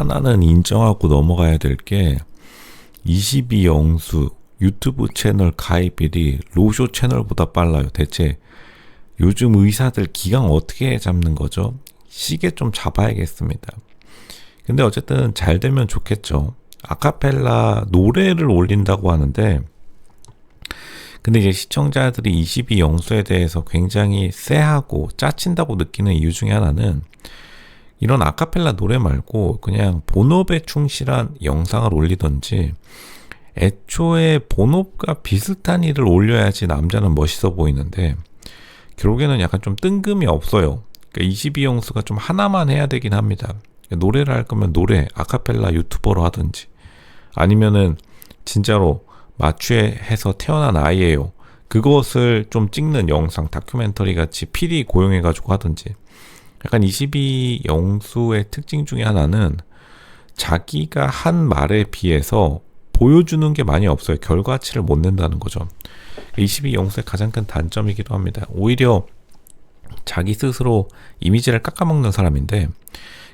하나는 인정하고 넘어가야 될 게 22영수 유튜브 채널 가입일이 로쇼 채널보다 빨라요. 대체 요즘 의사들 기강 어떻게 잡는 거죠? 시계 좀 잡아야겠습니다. 근데 어쨌든 잘 되면 좋겠죠. 아카펠라 노래를 올린다고 하는데, 근데 이제 시청자들이 22영수에 대해서 굉장히 쎄하고 짜친다고 느끼는 이유 중에 하나는 이런 아카펠라 노래 말고 그냥 본업에 충실한 영상을 올리던지 애초에 본업과 비슷한 일을 올려야지 남자는 멋있어 보이는데 결국에는 약간 좀 뜬금이 없어요. 그러니까 22영수가 좀 하나만 해야 되긴 합니다. 노래를 할 거면 노래, 아카펠라 유튜버로 하든지 아니면은 진짜로 마취해서 태어난 아이예요. 그것을 좀 찍는 영상, 다큐멘터리 같이 PD 고용해가지고 하든지. 약간 22영수의 특징 중에 하나는 자기가 한 말에 비해서 보여주는 게 많이 없어요. 결과치를 못 낸다는 거죠. 22영수의 가장 큰 단점이기도 합니다. 오히려 자기 스스로 이미지를 깎아먹는 사람인데,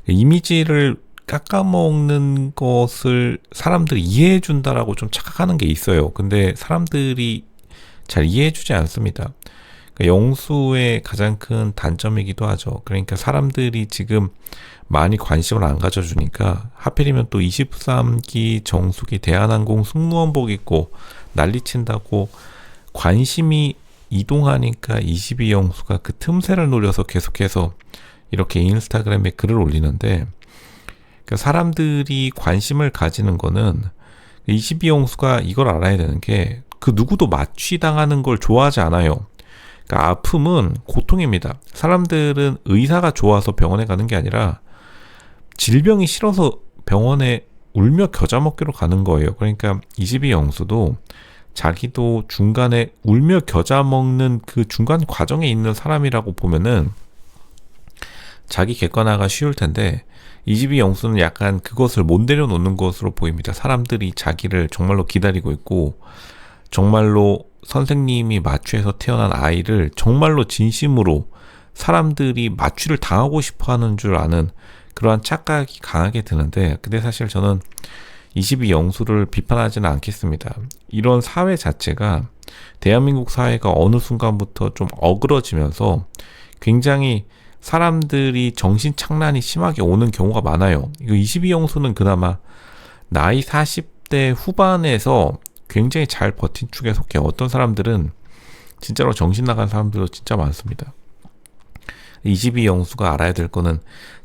이미지를 깎아먹는 것을 사람들이 이해해준다라고 좀 착각하는 게 있어요. 근데 사람들이 잘 이해해주지 않습니다. 영수의 가장 큰 단점이기도 하죠. 그러니까 사람들이 지금 많이 관심을 안 가져주니까 하필이면 또 23기 정수기 대한항공 승무원복 입고 난리친다고 관심이 이동하니까 22영수가 그 틈새를 노려서 계속해서 이렇게 인스타그램에 글을 올리는데, 그러니까 사람들이 관심을 가지는 거는 22영수가 이걸 알아야 되는 게 그 누구도 마취당하는 걸 좋아하지 않아요. 그러니까 아픔은 고통입니다. 사람들은 의사가 좋아서 병원에 가는 게 아니라 질병이 싫어서 병원에 울며 겨자 먹기로 가는 거예요. 그러니까 22영수도 자기도 중간에 울며 겨자 먹는 그 중간 과정에 있는 사람이라고 보면은 자기 객관화가 쉬울 텐데 22영수는 약간 그것을 못 내려놓는 것으로 보입니다. 사람들이 자기를 정말로 기다리고 있고 정말로 선생님이 마취해서 태어난 아이를 정말로 진심으로 사람들이 마취를 당하고 싶어하는 줄 아는 그러한 착각이 강하게 드는데, 근데 사실 저는 22영수를 비판하지는 않겠습니다. 이런 사회 자체가 대한민국 사회가 어느 순간부터 좀 어그러지면서 굉장히 사람들이 정신착란이 심하게 오는 경우가 많아요. 이거 22영수는 그나마 나이 40대 후반에서 굉장히 잘 버틴 축에 속해. 어떤 사람들은 진짜로 정신 나간 사람들도 진짜 많습니다. 22영수가 알아야 될 거는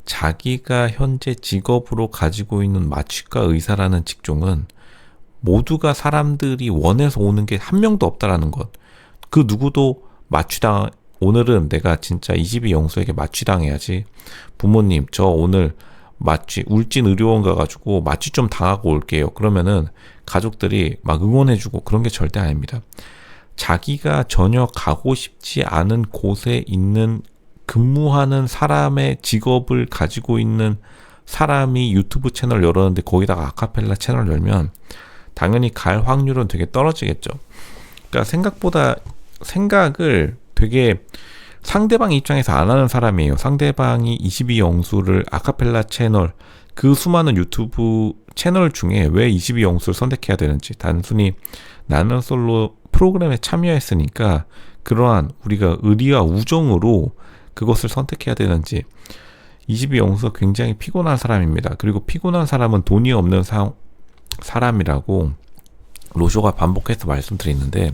자기가 현재 직업으로 가지고 있는 마취과 의사라는 직종은 모두가 사람들이 원해서 오는 게 한 명도 없다라는 것. 그 누구도 오늘은 내가 진짜 22영수에게 마취당해야지. 부모님, 저 오늘 울진 의료원 가가지고 마취 좀 당하고 올게요. 그러면은 가족들이 막 응원해주고 그런 게 절대 아닙니다. 자기가 전혀 가고 싶지 않은 곳에 있는 근무하는 사람의 직업을 가지고 있는 사람이 유튜브 채널 열었는데 거기다가 아카펠라 채널 열면 당연히 갈 확률은 되게 떨어지겠죠. 그러니까 생각보다 생각을 되게 상대방 입장에서 안 하는 사람이에요. 상대방이 22영수를 아카펠라 채널, 그 수많은 유튜브 채널 중에 왜 22영수를 선택해야 되는지, 단순히 나는 솔로 프로그램에 참여했으니까 그러한 우리가 의리와 우정으로 그것을 선택해야 되는지. 22영수가 굉장히 피곤한 사람입니다. 그리고 피곤한 사람은 돈이 없는 사람이라고 로쇼가 반복해서 말씀드리는데,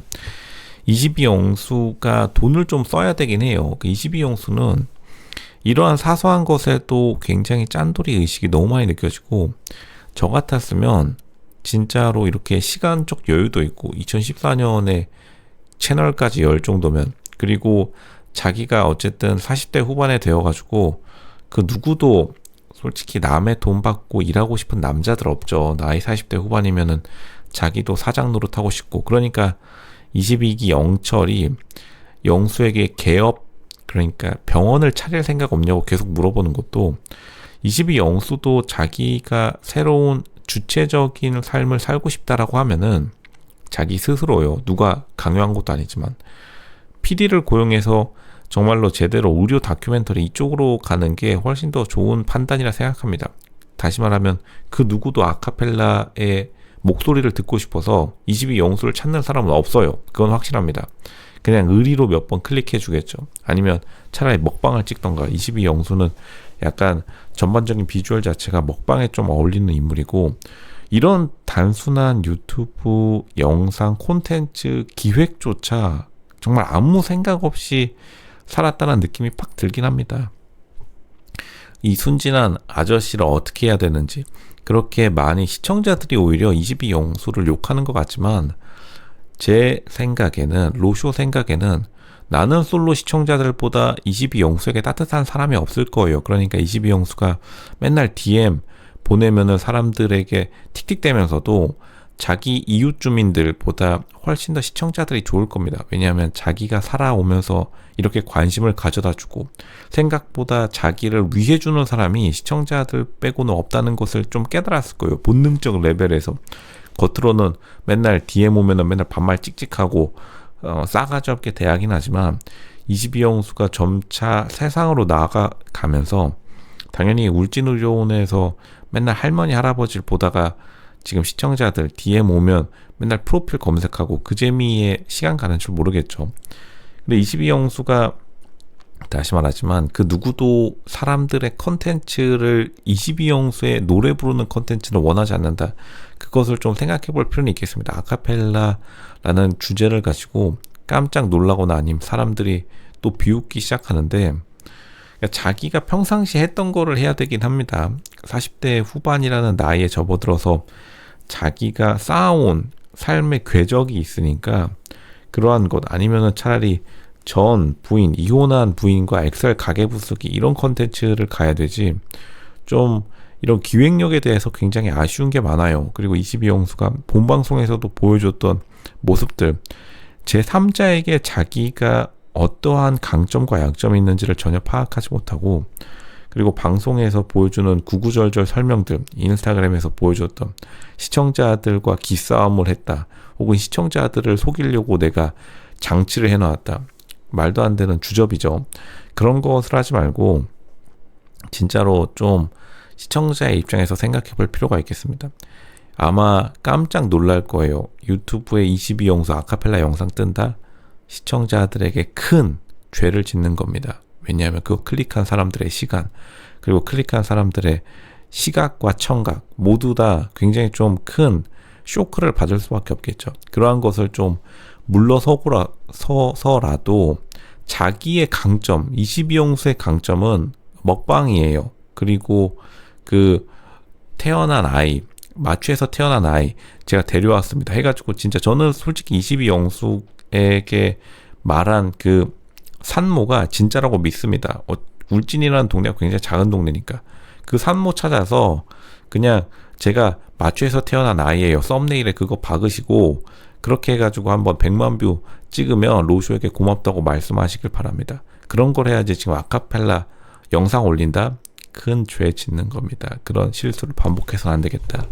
22영수가 돈을 좀 써야 되긴 해요. 22영수는 이러한 사소한 것에도 굉장히 짠돌이 의식이 너무 많이 느껴지고, 저 같았으면 진짜로 이렇게 시간적 여유도 있고 2014년에 채널까지 열 정도면, 그리고 자기가 어쨌든 40대 후반에 되어가지고 그 누구도 솔직히 남의 돈 받고 일하고 싶은 남자들 없죠. 나이 40대 후반이면은 자기도 사장 노릇하고 싶고. 그러니까 22기 영철이 영수에게 개업, 그러니까 병원을 차릴 생각 없냐고 계속 물어보는 것도, 22영수도 자기가 새로운 주체적인 삶을 살고 싶다라고 하면은 자기 스스로요. 누가 강요한 것도 아니지만 PD를 고용해서 정말로 제대로 의료 다큐멘터리 이쪽으로 가는 게 훨씬 더 좋은 판단이라 생각합니다. 다시 말하면 그 누구도 아카펠라의 목소리를 듣고 싶어서 22영수를 찾는 사람은 없어요. 그건 확실합니다. 그냥 의리로 몇 번 클릭해 주겠죠. 아니면 차라리 먹방을 찍던가. 22영수는 약간 전반적인 비주얼 자체가 먹방에 좀 어울리는 인물이고, 이런 단순한 유튜브 영상 콘텐츠 기획조차 정말 아무 생각 없이 살았다는 느낌이 팍 들긴 합니다. 이 순진한 아저씨를 어떻게 해야 되는지, 그렇게 많이 시청자들이 오히려 22영수를 욕하는 것 같지만, 제 생각에는, 로쇼 생각에는 나는 솔로 시청자들보다 22영수에게 따뜻한 사람이 없을 거예요. 그러니까 22영수가 맨날 DM 보내면은 사람들에게 틱틱대면서도 자기 이웃 주민들보다 훨씬 더 시청자들이 좋을 겁니다. 왜냐하면 자기가 살아오면서 이렇게 관심을 가져다 주고 생각보다 자기를 위해주는 사람이 시청자들 빼고는 없다는 것을 좀 깨달았을 거예요. 본능적 레벨에서. 겉으로는 맨날 DM 오면은 맨날 반말 찍찍하고 싸가지 없게 대하긴 하지만 22영수가 점차 세상으로 나아가면서 당연히 울진의료원에서 맨날 할머니 할아버지를 보다가 지금 시청자들 DM 오면 맨날 프로필 검색하고 그 재미에 시간 가는 줄 모르겠죠. 근데 22영수가 다시 말하지만 그 누구도 사람들의 컨텐츠를 22영수의 노래 부르는 컨텐츠를 원하지 않는다. 그것을 좀 생각해 볼 필요는 있겠습니다. 아카펠라라는 주제를 가지고 깜짝 놀라거나 아니면 사람들이 또 비웃기 시작하는데, 그러니까 자기가 평상시 했던 거를 해야 되긴 합니다. 40대 후반이라는 나이에 접어들어서 자기가 쌓아온 삶의 궤적이 있으니까 그러한 것, 아니면은 차라리 전 부인, 이혼한 부인과 엑셀 가계 부수기 이런 컨텐츠를 가야 되지, 좀 이런 기획력에 대해서 굉장히 아쉬운 게 많아요. 그리고 22영수가 본방송에서도 보여줬던 모습들, 제3자에게 자기가 어떠한 강점과 약점이 있는지를 전혀 파악하지 못하고, 그리고 방송에서 보여주는 구구절절 설명들, 인스타그램에서 보여줬던 시청자들과 기싸움을 했다, 혹은 시청자들을 속이려고 내가 장치를 해놓았다, 말도 안 되는 주접이죠. 그런 것을 하지 말고 진짜로 좀 시청자의 입장에서 생각해 볼 필요가 있겠습니다. 아마 깜짝 놀랄 거예요. 유튜브에 22영수 아카펠라 영상 뜬다? 시청자들에게 큰 죄를 짓는 겁니다. 왜냐하면 그거 클릭한 사람들의 시간, 그리고 클릭한 사람들의 시각과 청각 모두 다 굉장히 좀 큰 쇼크를 받을 수밖에 없겠죠. 그러한 것을 좀 물러서라도 자기의 강점, 22영수의 강점은 먹방이에요. 그리고 그 태어난 아이, 마취해서 태어난 아이 제가 데려왔습니다 해가지고, 진짜 저는 솔직히 22영수에게 말한 그 산모가 진짜라고 믿습니다. 울진이라는 동네가 굉장히 작은 동네니까 그 산모 찾아서 그냥 제가 마취해서 태어난 아이예요, 썸네일에 그거 박으시고 그렇게 해가지고 한번 100만 뷰 찍으면 로쇼에게 고맙다고 말씀하시길 바랍니다. 그런 걸 해야지 지금 아카펠라 영상 올린다? 큰 죄 짓는 겁니다. 그런 실수를 반복해서는 안 되겠다.